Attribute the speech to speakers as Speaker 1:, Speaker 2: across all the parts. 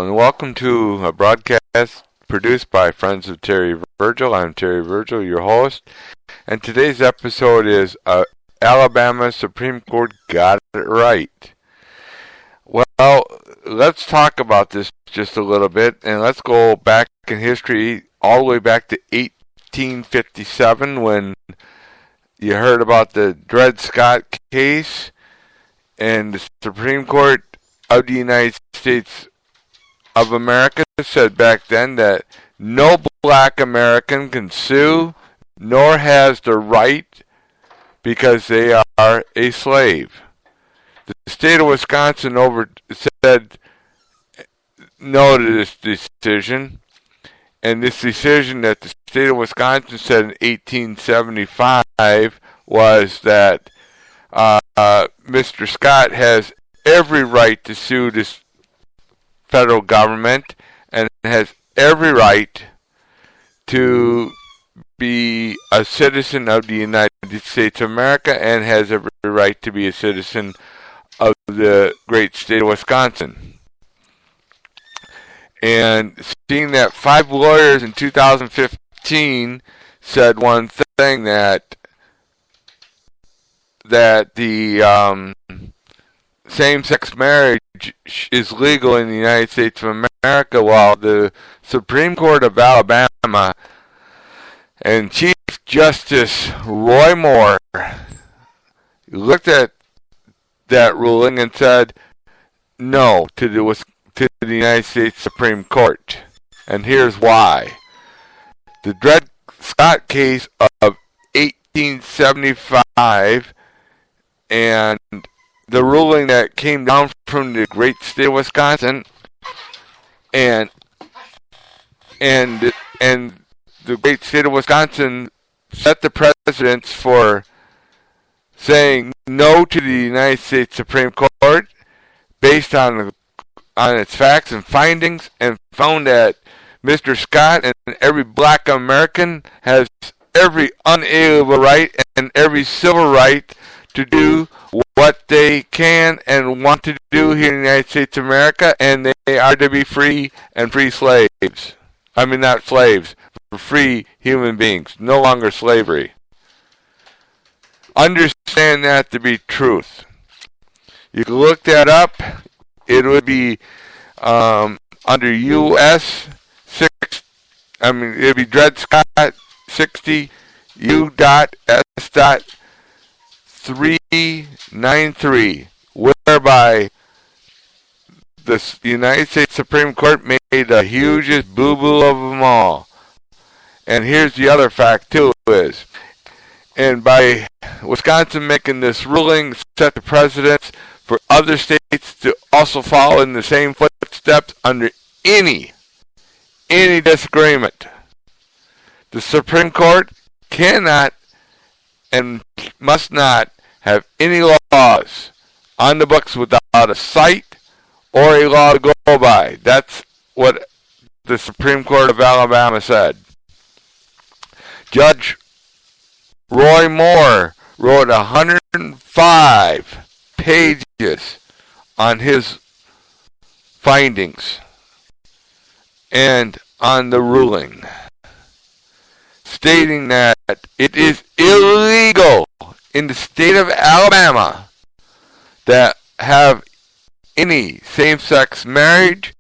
Speaker 1: and welcome to a broadcast produced by Friends of Terry Virgil. I'm Terry Virgil, your host, and today's episode is Alabama Supreme Court got it right. Well, let's talk about this just a little bit, and let's go back in history all the way back to 1857 when you heard about the Dred-Scott case, and the Supreme Court of the United States of America said back then that no black American can sue nor has the right because they are a slave. The state of Wisconsin said no to this decision, and this decision that the state of Wisconsin said in 1875 was that Mr. Scott has every right to sue this federal government and has every right to be a citizen of the United States of America and has every right to be a citizen of the great state of Wisconsin. And seeing that 5 lawyers in 2015 said one thing, that the same-sex marriage is legal in the United States of America, while the Supreme Court of Alabama and Chief Justice Roy Moore looked at that ruling and said no to the United States Supreme Court. And here's why. The Dred-Scott case of 1875 and the ruling that came down from the great state of Wisconsin and the great state of Wisconsin set the precedents for saying no to the United States Supreme Court based on its facts and findings, and found that Mr. Scott and every black American has every unalienable right and every civil right to do what they can and want to do here in the United States of America, and they are to be free and free slaves. I mean, not slaves, but free human beings, no longer slavery. Understand that to be truth. You can look that up. It would be under U.S. 6. I mean, it would be Dred-Scott 60 U.S.393, whereby the United States Supreme Court made the hugest boo-boo of them all. And here's the other fact, too, is, and by Wisconsin making this ruling, set the precedents for other states to also follow in the same footsteps under any disagreement. The Supreme Court cannot and must not have any laws on the books without a cite or a law to go by. That's what the Supreme Court of Alabama said. Judge Roy Moore wrote 105 pages on his findings and on the ruling, stating that it is illegal in the state of Alabama that have any same-sex marriage,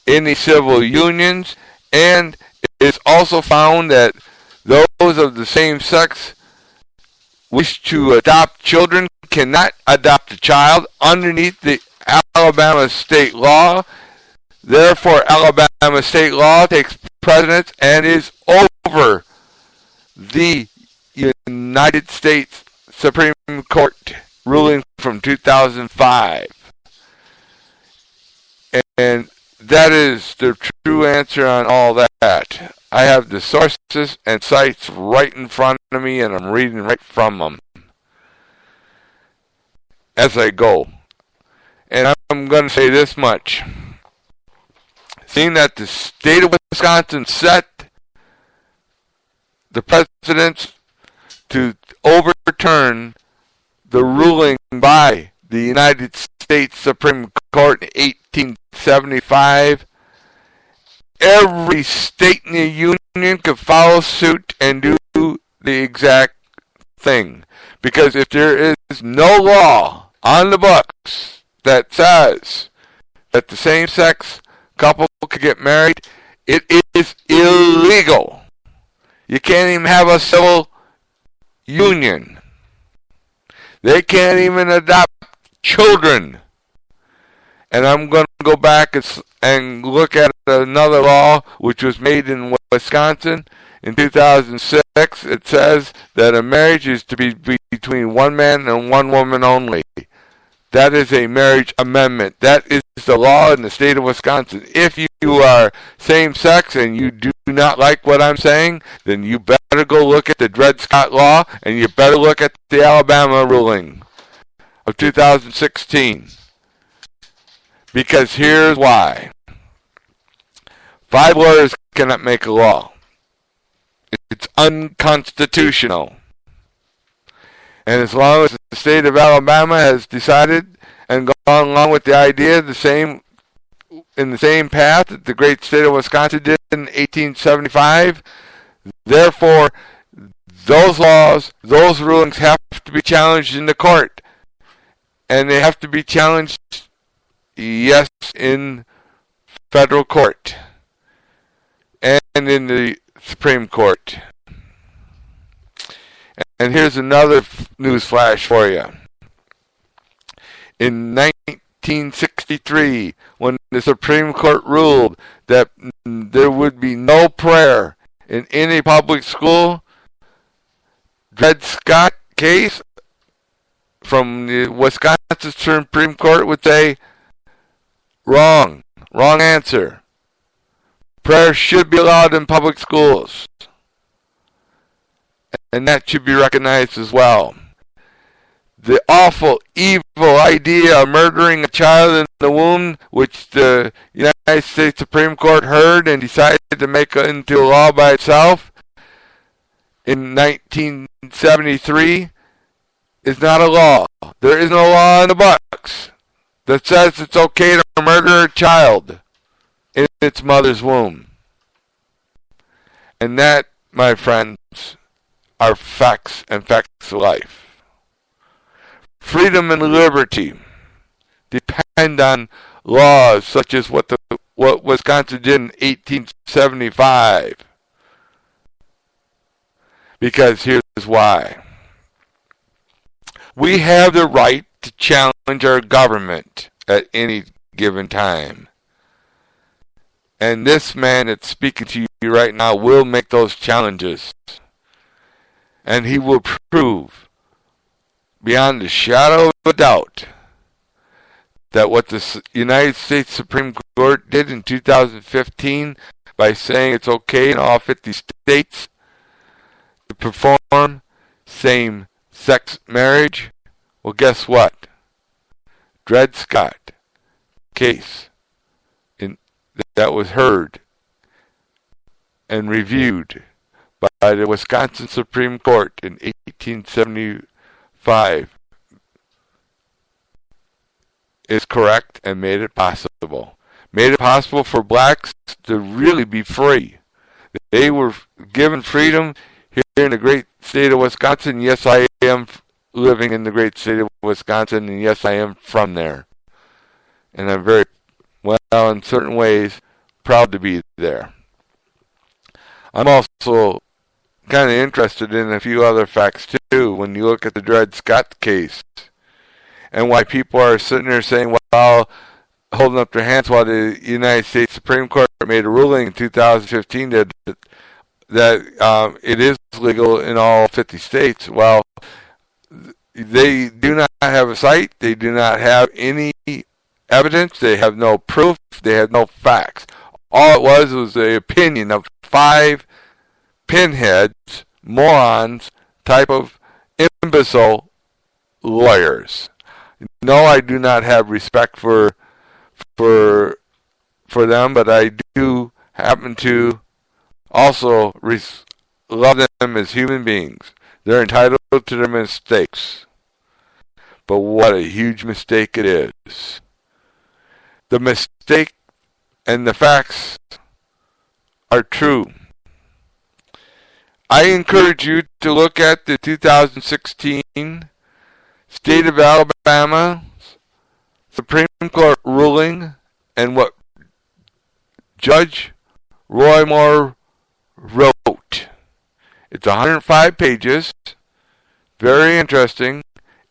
Speaker 1: any civil unions, and it's also found that those of the same sex wish to adopt children cannot adopt a child underneath the Alabama state law. Therefore, Alabama state law takes precedence and is over the United States Supreme Court ruling from 2005. And that is the true answer on all that. I have the sources and cites right in front of me, and I'm reading right from them as I go. And I'm going to say this much. Seeing that the state of Wisconsin set the precedents to overturn the ruling by the United States Supreme Court in 1875, every state in the Union could follow suit and do the exact thing. Because if there is no law on the books that says that the same-sex couple could get married, it is illegal. You can't even have a civil union. They can't even adopt children. And I'm going to go back and look at another law which was made in Wisconsin in 2006. It says that a marriage is to be between one man and one woman only. That is a marriage amendment. That is the law in the state of Wisconsin. If you are same-sex and you do not like what I'm saying, then you better go look at the Dred-Scott law, and you better look at the Alabama ruling of 2016. Because here's why. 5 lawyers cannot make a law. It's unconstitutional. And as long as the state of Alabama has decided and gone along with the idea in the same path that the great state of Wisconsin did in 1875, therefore, those laws, those rulings have to be challenged in the court. And they have to be challenged, yes, in federal court and in the Supreme Court. And here's another news flash for you. In 1963, when the Supreme Court ruled that there would be no prayer in any public school, dred-scott case from the Wisconsin Supreme Court would say, wrong answer. Prayer should be allowed in public schools. And that should be recognized as well. The awful, evil idea of murdering a child in the womb, which the United States Supreme Court heard and decided to make into a law by itself in 1973, is not a law. There is no law in the books that says it's okay to murder a child in its mother's womb. And that, my friends, are facts and facts of life. Freedom and liberty depend on laws such as what Wisconsin did in 1875. Because here's why. We have the right to challenge our government at any given time. And this man that's speaking to you right now will make those challenges. And he will prove, beyond a shadow of a doubt, that what the United States Supreme Court did in 2015 by saying it's okay in all 50 states to perform same-sex marriage, well, guess what? Dred-Scott case that was heard and reviewed by the Wisconsin Supreme Court in 1875 is correct and made it possible. Made it possible for blacks to really be free. They were given freedom here in the great state of Wisconsin. Yes, I am living in the great state of Wisconsin, and yes, I am from there. And I'm very, well, in certain ways, proud to be there. I'm also kind of interested in a few other facts too when you look at the Dred-Scott case and why people are sitting there saying, well, holding up their hands while the United States Supreme Court made a ruling in 2015 that it is legal in all 50 states. Well, they do not have a site, they do not have any evidence, they have no proof, they have no facts. All it was the opinion of 5 pinheads, morons, type of imbecile lawyers. No, I do not have respect for them, but I do happen to also love them as human beings. They're entitled to their mistakes. but what a huge mistake it is. The mistake and the facts are true. I encourage you to look at the 2016 State of Alabama Supreme Court ruling and what Judge Roy Moore wrote. It's 105 pages. Very interesting.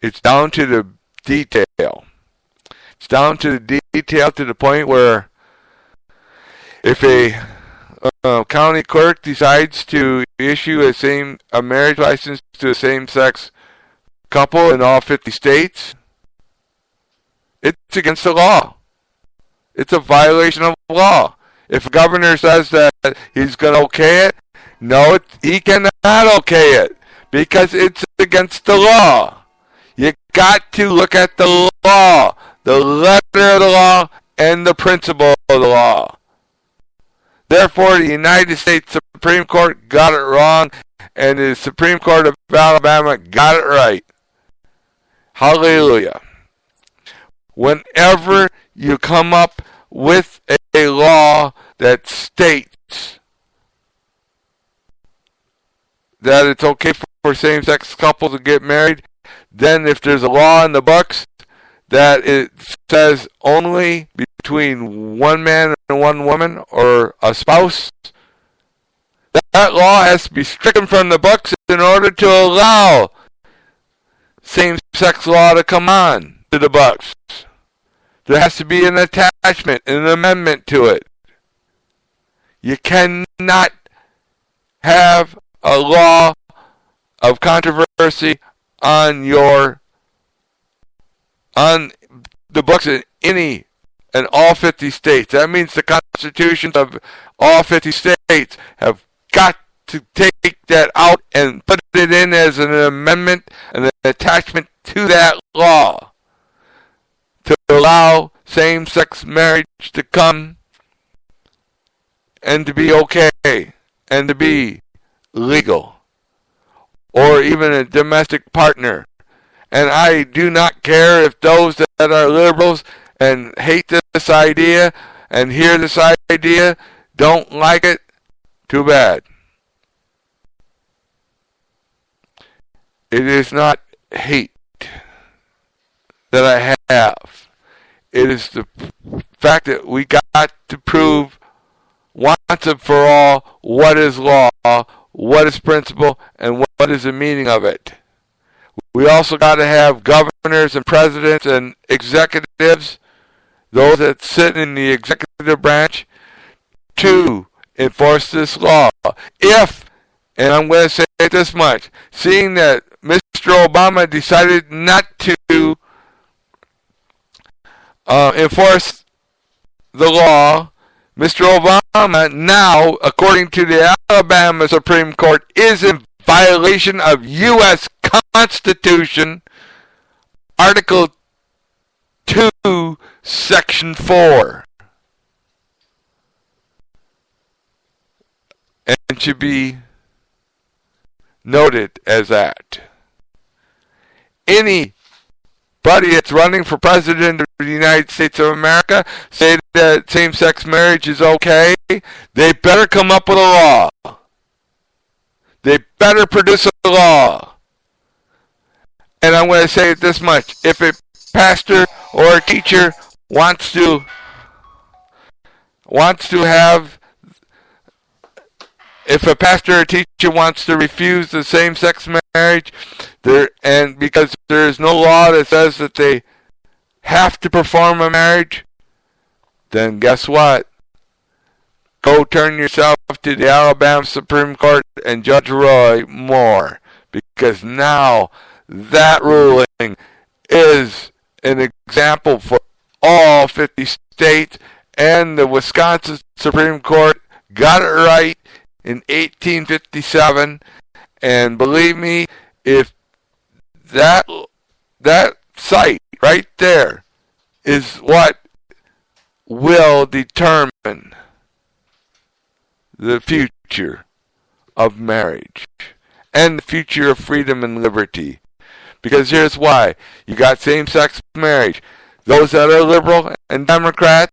Speaker 1: It's down to the detail. It's down to the detail to the point where if a county clerk decides to issue a marriage license to a same-sex couple in all 50 states, it's against the law. It's a violation of law. If a governor says that he's going to okay it, no, he cannot okay it because it's against the law. You got to look at the law, the letter of the law, and the principle of the law. Therefore, the United States Supreme Court got it wrong, and the Supreme Court of Alabama got it right. Hallelujah. Whenever you come up with a law that states that it's okay for same-sex couples to get married, then if there's a law in the books that it says only between one man and one woman or a spouse, that law has to be stricken from the books in order to allow same-sex law to come on to the books. There has to be an attachment, an amendment to it. You cannot have a law of controversy on the books in all 50 states. That means the constitutions of all 50 states have got to take that out and put it in as an amendment and an attachment to that law to allow same-sex marriage to come and to be okay and to be legal, or even a domestic partner. And I do not care if those that are liberals and hate this idea and hear this idea don't like it. Too bad. It is not hate that I have. It is the fact that we got to prove once and for all what is law, what is principle, and what is the meaning of it. We also got to have governors and presidents and executives, those that sit in the executive branch, to enforce this law. If, and I'm going to say this much, seeing that Mr. Obama decided not to enforce the law, Mr. Obama now, according to the Alabama Supreme Court, is in violation of U.S. Constitution, Article 2, Section 4. And should be noted as that. Anybody that's running for president of the United States of America say that same-sex marriage is okay, they better come up with a law. They better produce a law. And I'm going to say it this much. If a pastor or a teacher wants to have, if a pastor or teacher wants to refuse the same-sex marriage, and because there is no law that says that they have to perform a marriage, then guess what? Go turn yourself to the Alabama Supreme Court and Judge Roy Moore, because now that ruling is an example for all 50 states, and the Wisconsin Supreme Court got it right in 1857, and believe me, if that site right there is what will determine the future of marriage and the future of freedom and liberty. Because here's why. You got same-sex marriage. Those that are liberal and Democrat,